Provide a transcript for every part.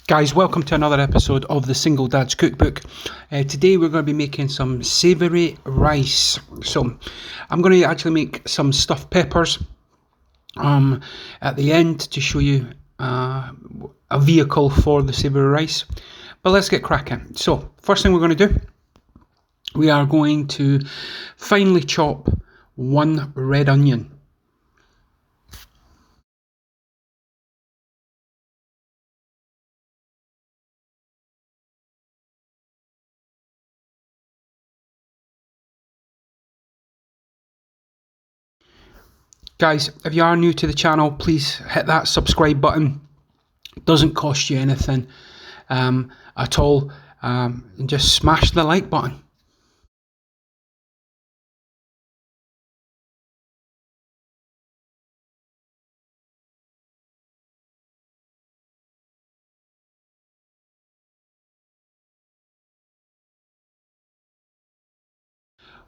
Guys, welcome to another episode of the Single Dad's Cookbook. Today we're going to be making some savoury rice. So I'm going to actually make some stuffed peppers at the end to show you a vehicle for the savoury rice. But let's get cracking. So first thing we're going to do, we are going to finely chop one red onion. Guys, if you are new to the channel, please hit that subscribe button. It doesn't cost you anything at all. And just smash the like button.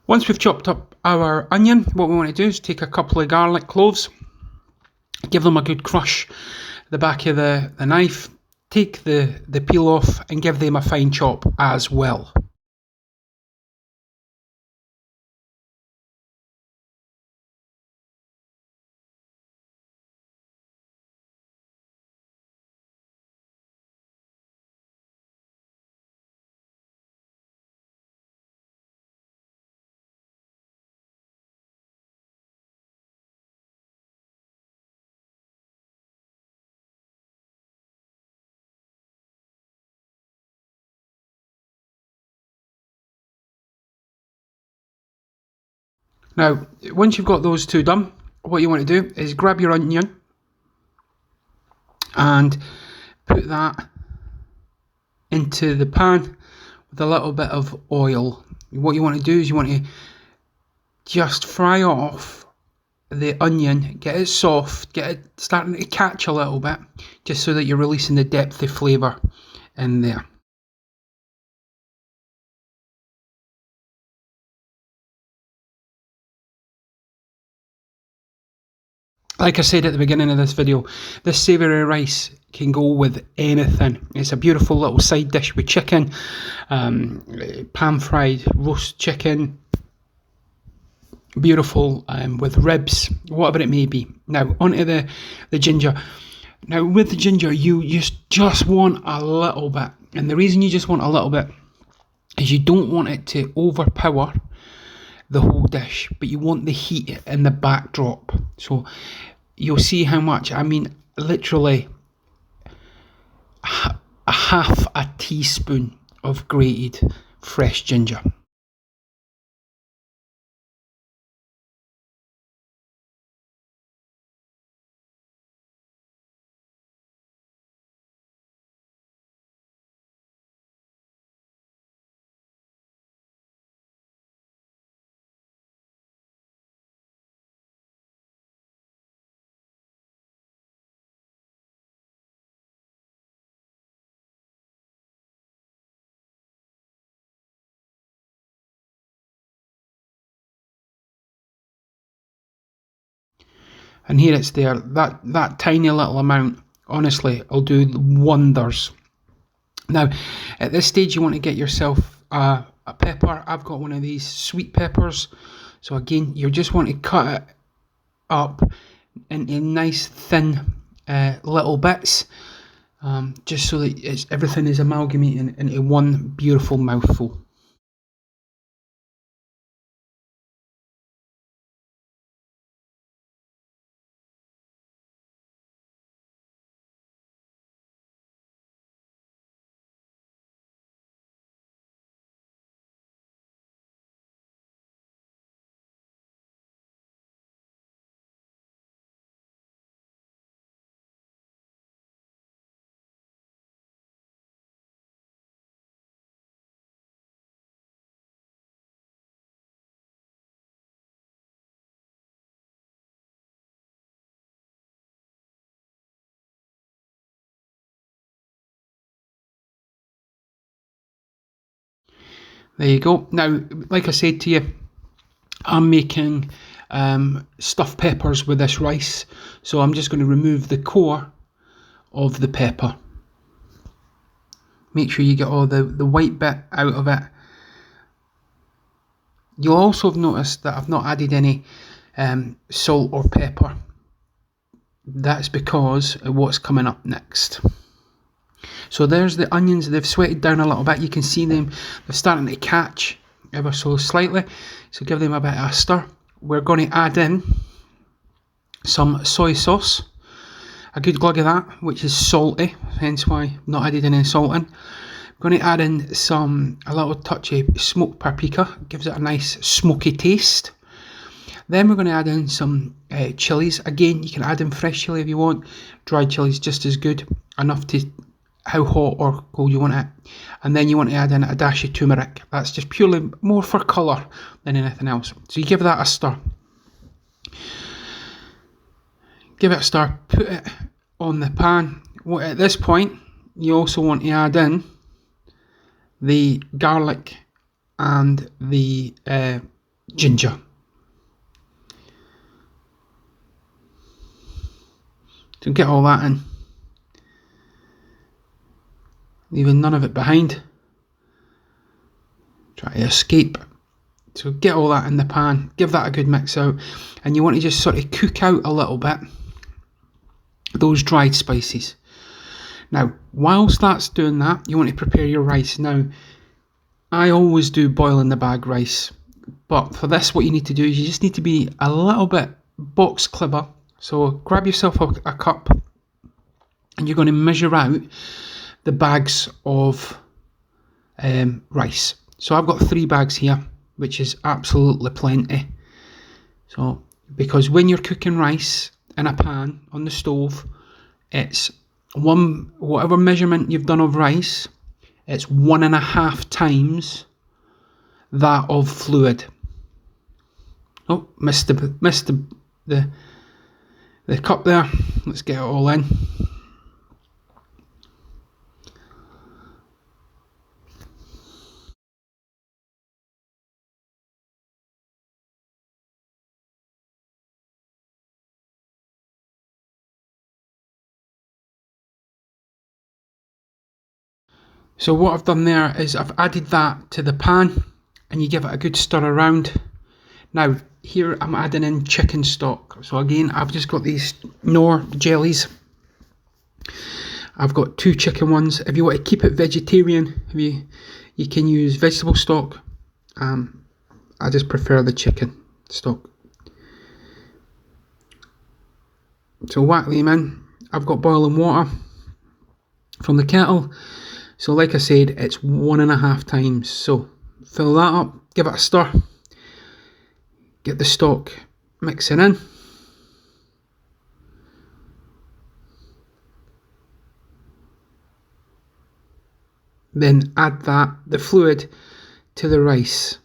Once we've chopped up our onion, what we want to do is take a couple of garlic cloves, give them a good crush at the back of the knife, take the peel off and give them a fine chop as well. Now, once you've got those two done, what you want to do is grab your onion and put that into the pan with a little bit of oil. What you want to do is you want to just fry off the onion, get it soft, get it starting to catch a little bit, just so that you're releasing the depth of flavour in there. Like I said at the beginning of this video, this savoury rice can go with anything. It's a beautiful little side dish with chicken, pan fried roast chicken, beautiful with ribs, whatever it may be. Now onto the ginger. Now with the ginger, you just want a little bit, and the reason you just want a little bit is you don't want it to overpower the whole dish, but you want the heat in the backdrop. So you'll see how much, I mean literally a half a teaspoon of grated fresh ginger. And here it's there, that tiny little amount, honestly, will do wonders. Now, at this stage, you want to get yourself a pepper. I've got one of these sweet peppers. So again, you just want to cut it up into nice thin little bits, just so that everything is amalgamating into one beautiful mouthful. There you go. Now, like I said to you, I'm making stuffed peppers with this rice, so I'm just going to remove the core of the pepper. Make sure you get all the white bit out of it. You'll also have noticed that I've not added any salt or pepper. That's because of what's coming up next. So there's the onions. They've sweated down a little bit. You can see them, they're starting to catch ever so slightly. So give them a bit of a stir. We're going to add in some soy sauce, a good glug of that, which is salty, hence why I've not added any salt in. I'm going to add in a little touch of smoked paprika, gives it a nice smoky taste. Then we're going to add in some chilies. Again, you can add in fresh chili if you want. Dried chili is just as good, enough to how hot or cold you want it. And then you want to add in a dash of turmeric. That's just purely more for colour than anything else. So you give that a stir. Give it a stir, put it on the pan. At this point, you also want to add in the garlic and the ginger. So get all that in, leaving none of it behind. Try to escape. So get all that in the pan, give that a good mix out, and you want to just sort of cook out a little bit those dried spices. Now, whilst that's doing that, you want to prepare your rice. Now, I always do boil in the bag rice, but for this, what you need to do is you just need to be a little bit box clever. So grab yourself a cup, and you're going to measure out the bags of rice. So I've got 3 bags here, which is absolutely plenty. So, because when you're cooking rice in a pan on the stove, it's whatever measurement you've done of rice, it's 1.5 times that of fluid. Oh, missed the cup there. Let's get it all in. So what I've done there is I've added that to the pan, and you give it a good stir around. Now here I'm adding in chicken stock. So again, I've just got these Knorr jellies. I've got 2 chicken ones. If you want to keep it vegetarian, you can use vegetable stock. I just prefer the chicken stock. So whack them in. I've got boiling water from the kettle. So like I said, it's 1.5 times. So fill that up, give it a stir, get the stock mixing in. Then add the fluid to the rice.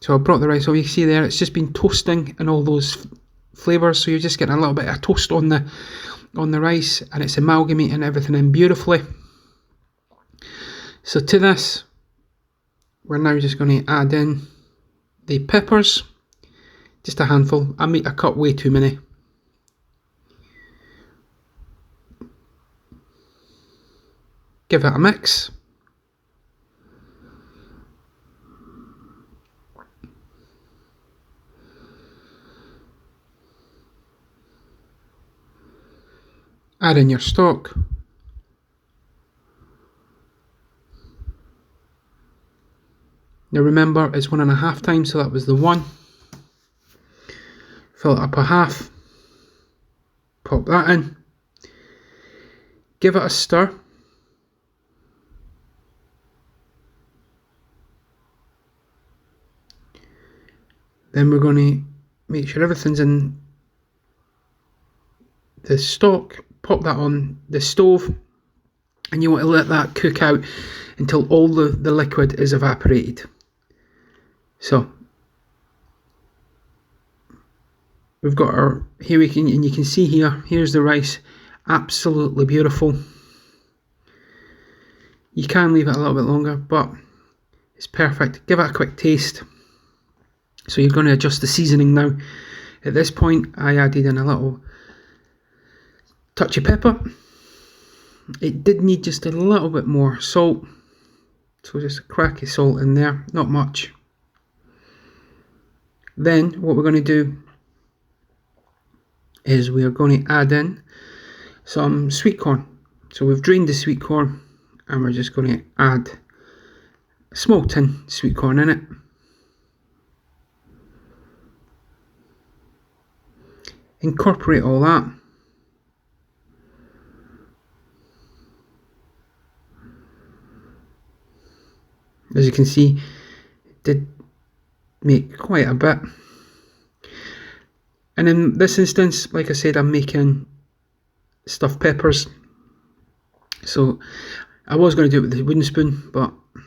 So I brought the rice over, you can see there, it's just been toasting in all those flavours, so you're just getting a little bit of toast on the rice, and it's amalgamating everything in beautifully. So to this, we're now just going to add in the peppers, just a handful. I cut way too many. Give it a mix. Add in your stock. Now remember, it's 1.5 times, so that was the 1. Fill it up a half. Pop that in. Give it a stir. Then we're going to make sure everything's in the stock. Pop that on the stove, and you want to let that cook out until all the liquid is evaporated. So we've got our, here and you can see here's the rice, absolutely beautiful. You can leave it a little bit longer, but it's perfect. Give it a quick taste. So you're going to adjust the seasoning now. At this point, I added in a little Touch of pepper. It did need just a little bit more salt, so just a crack of salt in there, not much. Then what we're going to do is we are going to add in some sweet corn. So we've drained the sweet corn and we're just going to add a small tin sweet corn in it. Incorporate all that. As you can see, it did make quite a bit. And in this instance, like I said, I'm making stuffed peppers. So I was going to do it with the wooden spoon, but a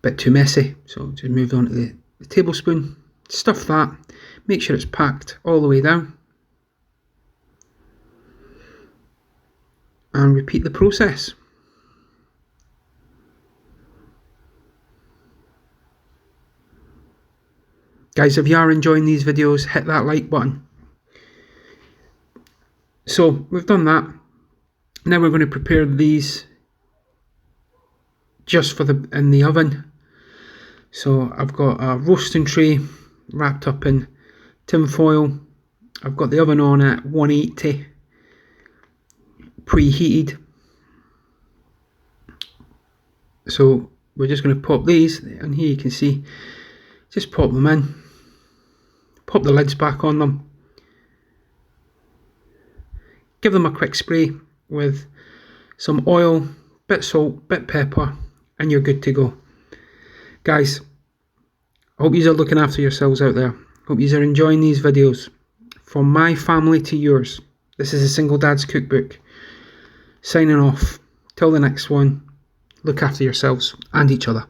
bit too messy. So just moved on to the tablespoon. Stuff that. Make sure it's packed all the way down. And repeat the process. Guys, if you are enjoying these videos, hit that like button. So we've done that. Now we're going to prepare these just for in the oven. So I've got a roasting tray wrapped up in tin foil. I've got the oven on at 180, preheated. So we're just going to pop these, and here you can see, just pop them in. Pop the lids back on them. Give them a quick spray with some oil, bit salt, bit pepper, and you're good to go. Guys, I hope you are looking after yourselves out there. Hope you are enjoying these videos. From my family to yours, this is a Single Dad's Cookbook. Signing off. Till the next one, look after yourselves and each other.